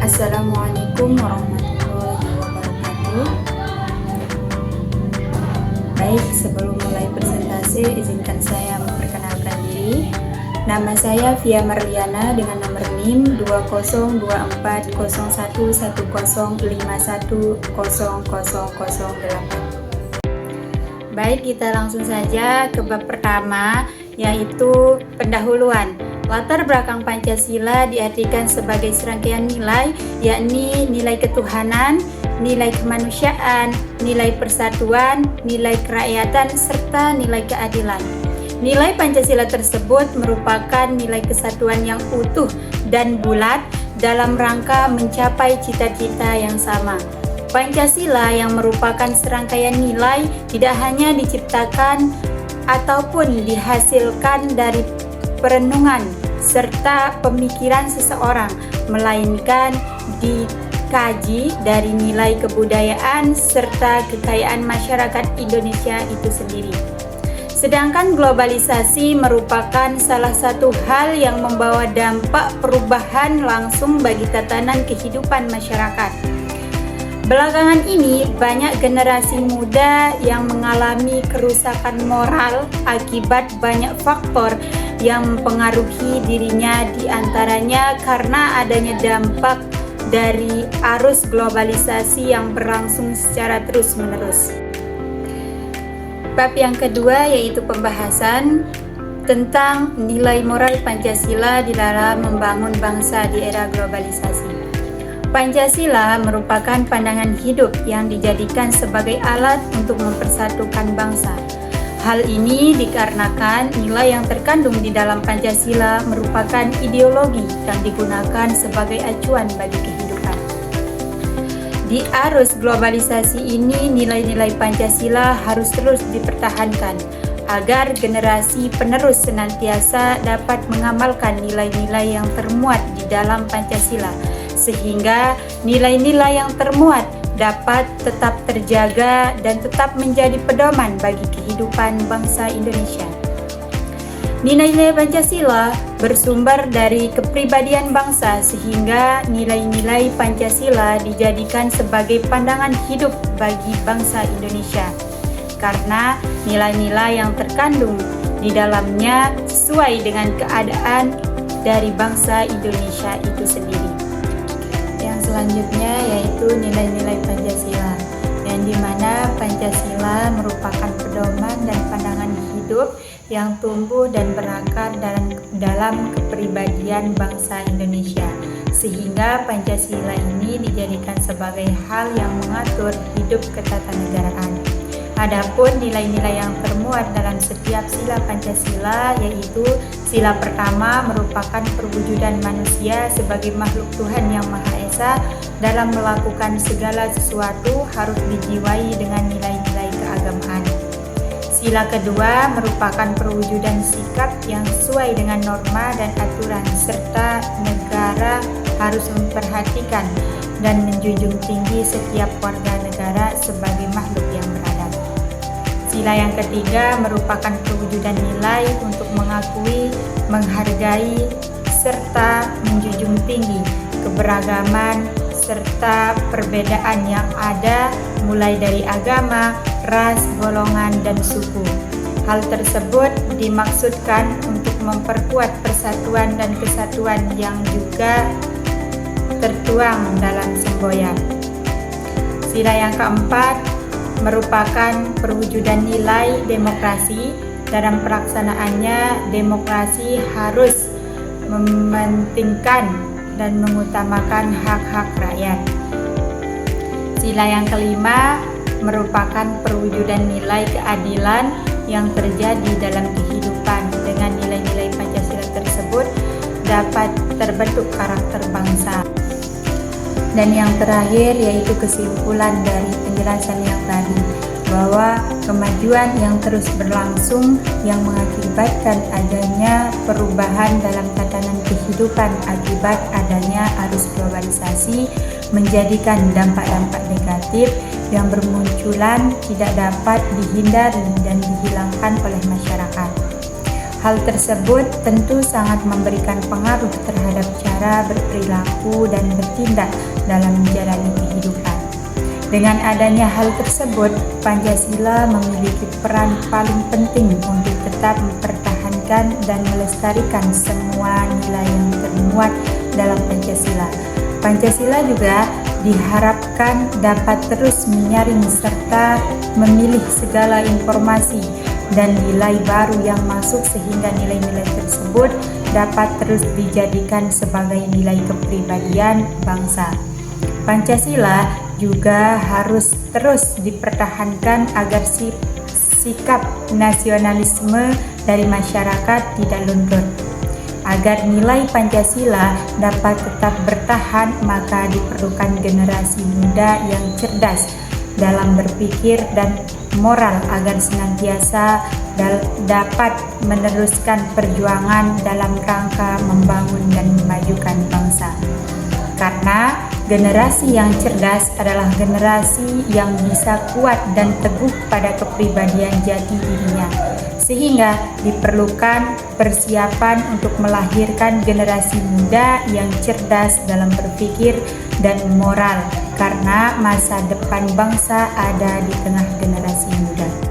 Assalamualaikum warahmatullahi wabarakatuh. Baik, sebelum mulai presentasi, izinkan saya memperkenalkan diri. Nama saya Via Marliana dengan nomor NIM 202401510008. Baik, kita langsung saja ke bab pertama, yaitu pendahuluan. Latar belakang Pancasila diartikan sebagai serangkaian nilai, yakni nilai ketuhanan, nilai kemanusiaan, nilai persatuan, nilai kerakyatan, serta nilai keadilan. Nilai Pancasila tersebut merupakan nilai kesatuan yang utuh dan bulat dalam rangka mencapai cita-cita yang sama. Pancasila yang merupakan serangkaian nilai tidak hanya diciptakan ataupun dihasilkan dari perenungan serta pemikiran seseorang, melainkan dikaji dari nilai kebudayaan serta kekayaan masyarakat Indonesia itu sendiri. Sedangkan globalisasi merupakan salah satu hal yang membawa dampak perubahan langsung bagi tatanan kehidupan masyarakat. Belakangan ini banyak generasi muda yang mengalami kerusakan moral akibat banyak faktor yang mempengaruhi dirinya, diantaranya karena adanya dampak dari arus globalisasi yang berlangsung secara terus-menerus. Bab yang kedua yaitu pembahasan tentang nilai moral Pancasila di dalam membangun bangsa di era globalisasi. Pancasila merupakan pandangan hidup yang dijadikan sebagai alat untuk mempersatukan bangsa. Hal ini dikarenakan nilai yang terkandung di dalam Pancasila merupakan ideologi yang digunakan sebagai acuan bagi kehidupan. Di arus globalisasi ini, nilai-nilai Pancasila harus terus dipertahankan agar generasi penerus senantiasa dapat mengamalkan nilai-nilai yang termuat di dalam Pancasila, sehingga nilai-nilai yang termuat dapat tetap terjaga dan tetap menjadi pedoman bagi kehidupan bangsa Indonesia. Nilai-nilai Pancasila bersumber dari kepribadian bangsa, sehingga nilai-nilai Pancasila dijadikan sebagai pandangan hidup bagi bangsa Indonesia, karena nilai-nilai yang terkandung di dalamnya sesuai dengan keadaan dari bangsa Indonesia itu sendiri. Yang selanjutnya yaitu nilai-nilai Pancasila, yang dimana Pancasila merupakan pedoman dan pandangan hidup yang tumbuh dan berakar dalam kepribadian bangsa Indonesia, sehingga Pancasila ini dijadikan sebagai hal yang mengatur hidup ketatanegaraan. Adapun nilai-nilai yang termuat dalam setiap sila Pancasila, yaitu sila pertama merupakan perwujudan manusia sebagai makhluk Tuhan Yang Maha Esa dalam melakukan segala sesuatu harus dijiwai dengan nilai-nilai keagamaan. Sila kedua merupakan perwujudan sikap yang sesuai dengan norma dan aturan, serta negara harus memperhatikan dan menjunjung tinggi setiap warga negara sebagai makhluk yang beradab. Sila yang ketiga merupakan perwujudan nilai untuk mengakui, menghargai, serta menjunjung tinggi keberagaman serta perbedaan yang ada mulai dari agama, ras, golongan, dan suku. Hal tersebut dimaksudkan untuk memperkuat persatuan dan kesatuan yang juga tertuang dalam semboyan. Sila yang keempat merupakan perwujudan nilai demokrasi. Dalam pelaksanaannya, demokrasi harus mementingkan dan mengutamakan hak-hak rakyat. Sila yang kelima merupakan perwujudan nilai keadilan yang terjadi dalam kehidupan. Dengan nilai-nilai Pancasila tersebut dapat terbentuk karakter bangsa. Dan yang terakhir yaitu kesimpulan dari penjelasan yang tadi, bahwa kemajuan yang terus berlangsung yang mengakibatkan adanya perubahan dalam tatanan kehidupan akibat adanya arus globalisasi menjadikan dampak-dampak negatif yang bermunculan tidak dapat dihindari dan dihilangkan oleh masyarakat. Hal tersebut tentu sangat memberikan pengaruh terhadap cara berperilaku dan bertindak dalam menjalani kehidupan. Dengan adanya hal tersebut, Pancasila memiliki peran paling penting untuk tetap mempertahankan dan melestarikan semua nilai yang termuat dalam Pancasila. Pancasila juga diharapkan dapat terus menyaring serta memilih segala informasi dan nilai baru yang masuk sehingga nilai-nilai tersebut dapat terus dijadikan sebagai nilai kepribadian bangsa. Pancasila juga harus terus dipertahankan agar sikap nasionalisme dari masyarakat tidak luntur. Agar nilai Pancasila dapat tetap bertahan, maka diperlukan generasi muda yang cerdas dalam berpikir dan moral agar senantiasa dapat meneruskan perjuangan dalam rangka membangun dan memajukan bangsa. Karena generasi yang cerdas adalah generasi yang bisa kuat dan teguh pada kepribadian jati dirinya, sehingga diperlukan persiapan untuk melahirkan generasi muda yang cerdas dalam berpikir dan moral, karena masa depan bangsa ada di tengah generasi muda.